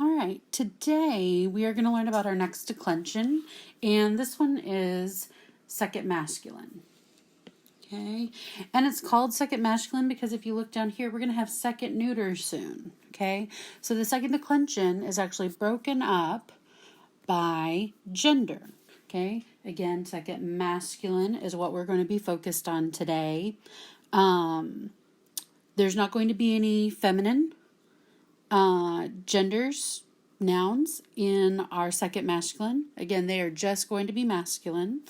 All right, today we are going to learn about our next declension, and this one is second masculine. Okay, and it's called second masculine because if you look down here, we're going to have second neuter soon. Okay, so the second declension is actually broken up by gender. Okay, again, second masculine is what we're going to be focused on today. There's not going to be any feminine genders, nouns in our second masculine. Again, they are just going to be masculine.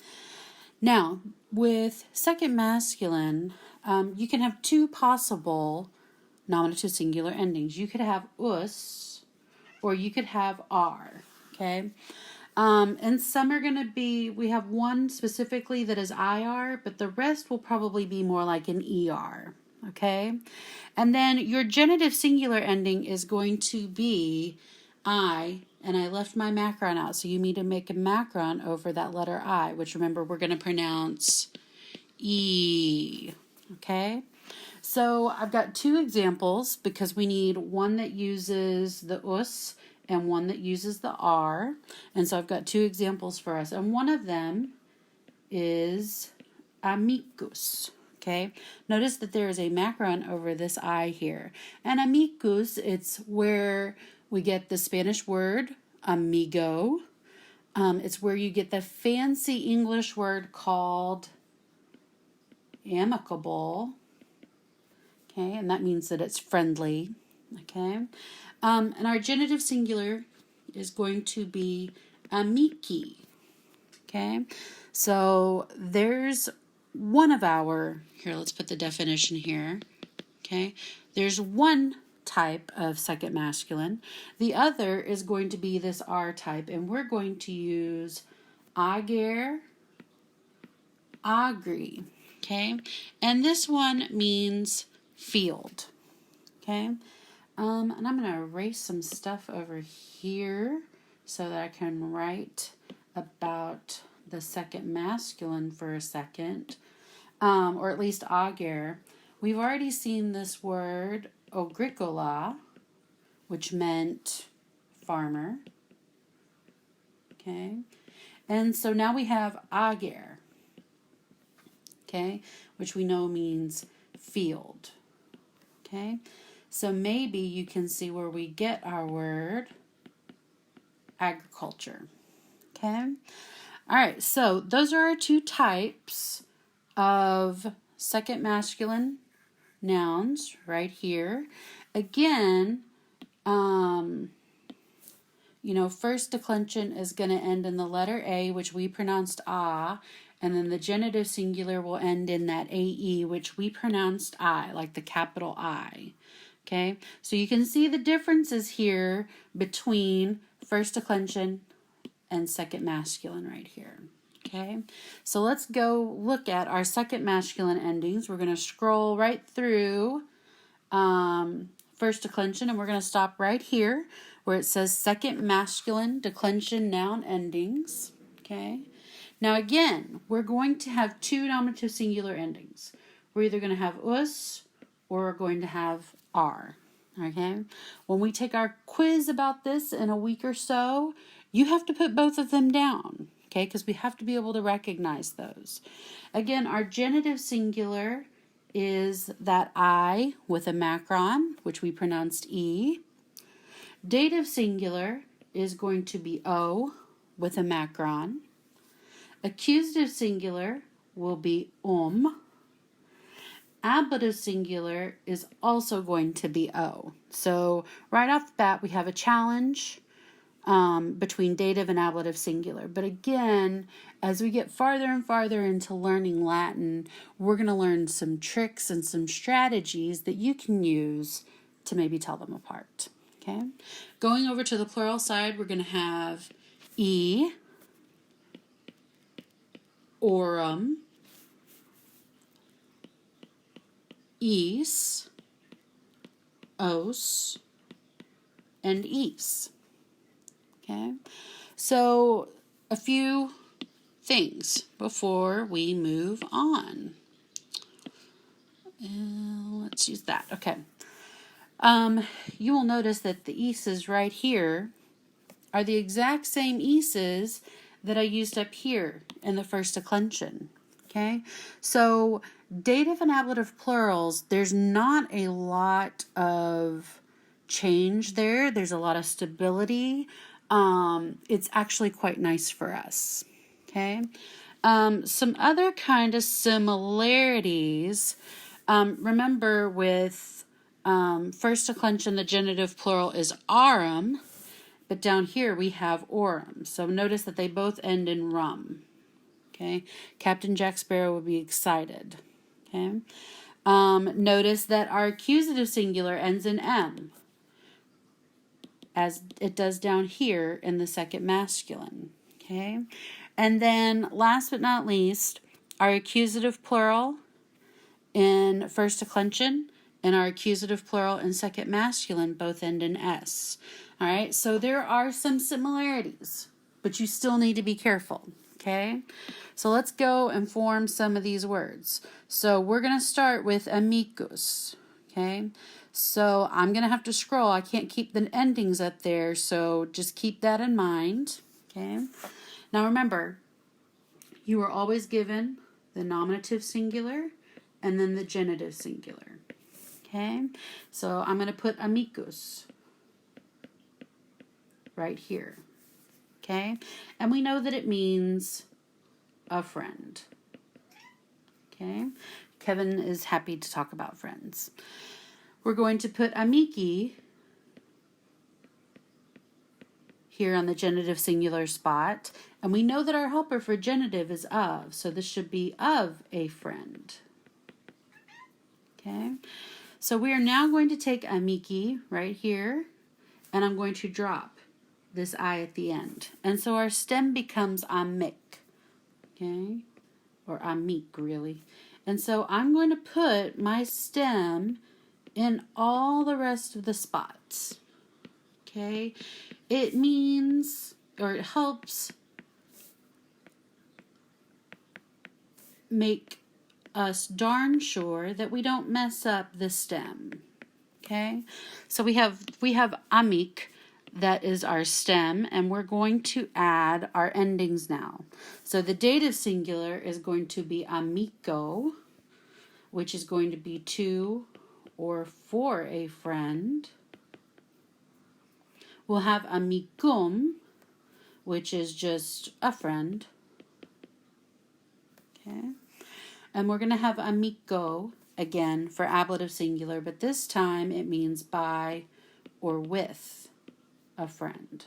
Now, with second masculine, you can have two possible nominative singular endings. You could have us or you could have are. Okay. And some are going to be, we have one specifically that is IR, but the rest will probably be more like an ER. Okay. And then your genitive singular ending is going to be I, and I left my macron out, so you need to make a macron over that letter I, which remember we're going to pronounce E. Okay. So I've got two examples because we need one that uses the us and one that uses the R. And so I've got two examples for us. And one of them is amicus. Okay, notice that there is a macron over this I here. And amicus, it's where we get the Spanish word amigo. It's where you get the fancy English word called amicable. Okay, and that means that it's friendly. Okay, and our genitive singular is going to be amici. Okay, so there's one of our, here, let's put the definition here. Okay, there's one type of second masculine. The other is going to be this R type, and we're going to use ager, agri. Okay, and this one means field. Okay, and I'm going to erase some stuff over here so that I can write about the second masculine for a second, or at least ager. We've already seen this word agricola, which meant farmer. Okay, and so now we have ager, okay, which we know means field. Okay, so maybe you can see where we get our word agriculture. Okay. All right, so those are our two types of second masculine nouns right here. Again, first declension is going to end in the letter A, which we pronounced ah, and then the genitive singular will end in that AE, which we pronounced I, like the capital I. Okay, so you can see the differences here between first declension and second masculine right here. Okay, so let's go look at our second masculine endings. We're going to scroll right through first declension, and we're going to stop right here where it says second masculine declension noun endings. Okay, now again, we're going to have two nominative singular endings. We're either going to have us or we're going to have are. Okay, when we take our quiz about this in a week or so, you have to put both of them down, okay, because we have to be able to recognize those. Again, our genitive singular is that I with a macron, which we pronounced E. Dative singular is going to be O with a macron. Accusative singular will be Ablative singular is also going to be O. So right off the bat, we have a challenge between dative and ablative singular. But again, as we get farther and farther into learning Latin, we're going to learn some tricks and some strategies that you can use to maybe tell them apart. Okay, going over to the plural side, we're going to have E, aurum, is, os, and is. Okay, so a few things before we move on. Let's use that. Okay, You will notice that the eases right here are the exact same eases that I used up here in the first declension. Okay, so dative and ablative plurals, there's not a lot of change there. There's a lot of stability. It's actually quite nice for us. Okay, some other kind of similarities. Remember with first declension, the genitive plural is aurum, but down here we have aurum. So notice that they both end in rum. Okay, Captain Jack Sparrow would be excited. Okay, notice that our accusative singular ends in M, as it does down here in the second masculine. Okay, and then last but not least, our accusative plural in first declension and our accusative plural in second masculine both end in S. All right, so there are some similarities, but you still need to be careful. Okay, so let's go and form some of these words. So we're going to start with amicus. Okay, so I'm going to have to scroll. I can't keep the endings up there, so just keep that in mind. Okay, now remember, you are always given the nominative singular and then the genitive singular. Okay, so I'm going to put amicus right here. Okay, and we know that it means a friend. Okay, Kevin is happy to talk about friends. We're going to put amici here on the genitive singular spot, and we know that our helper for genitive is of, so this should be of a friend. Okay, so we are now going to take amici right here, and I'm going to drop this I at the end. And so our stem becomes amic, okay? Or amic, really. And so I'm going to put my stem in all the rest of the spots, okay? It means, or it helps make us darn sure that we don't mess up the stem, okay? So we have amic, that is our stem, and we're going to add our endings now. So the dative singular is going to be amico, which is going to be to or for a friend. We'll have amicum, which is just a friend. Okay, and we're going to have amico again for ablative singular, but this time it means by or with a friend.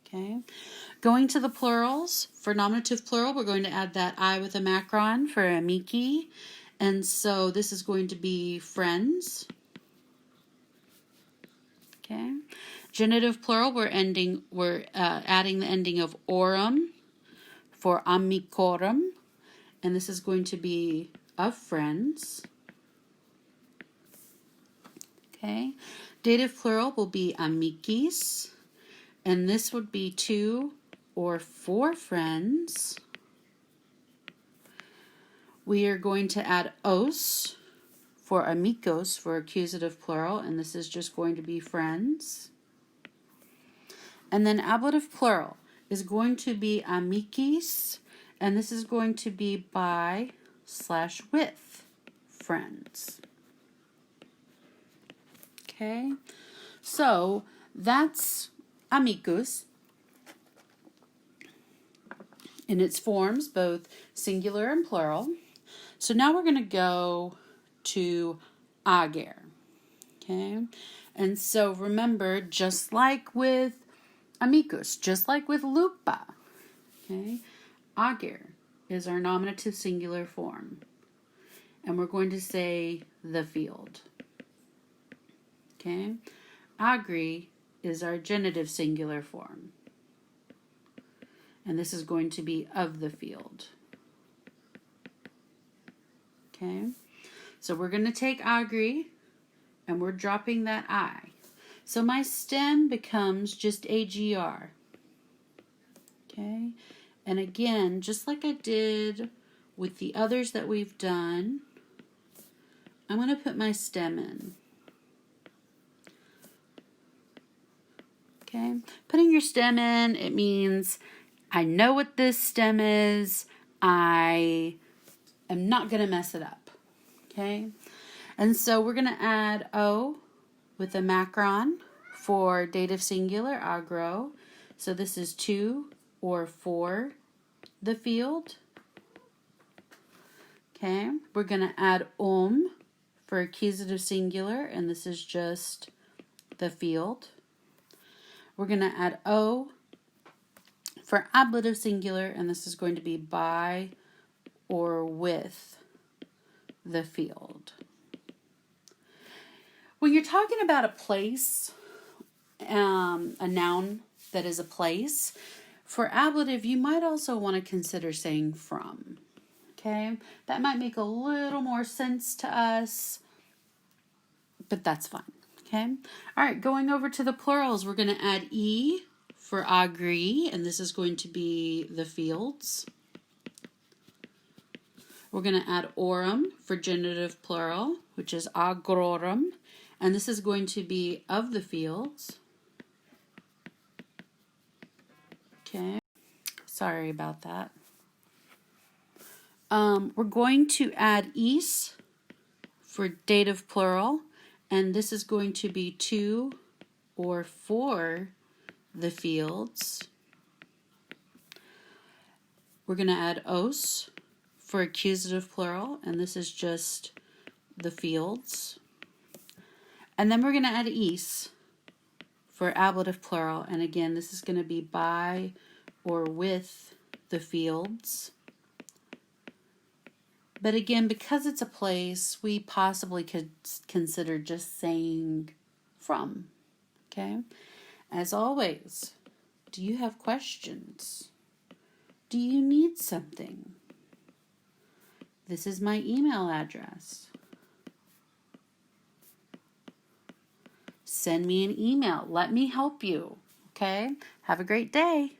Okay, going to the plurals, for nominative plural, we're going to add that I with a macron for amici, and so this is going to be friends. Okay, genitive plural, we're adding the ending of aurum for amicorum, and this is going to be of friends. Okay, dative plural will be amicis, and this would be to or for friends. We are going to add os for amicos for accusative plural, and this is just going to be friends. And then ablative plural is going to be amicis, and this is going to be by / with friends. Okay, so that's amicus in its forms, both singular and plural. So now we're going to go to ager. Okay, and so remember, just like with amicus, just like with lupa, okay, ager is our nominative singular form, and we're going to say the field. Okay, agri is our genitive singular form, and this is going to be of the field. Okay, so we're going to take agri, and we're dropping that I. So my stem becomes just agr. Okay, and again, just like I did with the others that we've done, I'm going to put my stem in. Okay, putting your stem in, it means I know what this stem is. I am not going to mess it up. Okay, and so we're going to add O with a macron for dative singular, agro. So this is to or for the field. Okay, we're going to add for accusative singular, and this is just the field. We're going to add O for ablative singular, and this is going to be by or with the field. When you're talking about a place, a noun that is a place, for ablative, you might also want to consider saying from. Okay, that might make a little more sense to us, but that's fine. Okay, all right, going over to the plurals, we're going to add E for agri, and this is going to be the fields. We're going to add orum for genitive plural, which is agrorum, and this is going to be of the fields. Okay, sorry about that. We're going to add is for dative plural, and this is going to be to or for the fields. We're going to add os for accusative plural, and this is just the fields. And then we're going to add is for ablative plural, and again, this is going to be by or with the fields. But again, because it's a place, we possibly could consider just saying from. Okay? As always, do you have questions? Do you need something? This is my email address. Send me an email. Let me help you. Okay? Have a great day.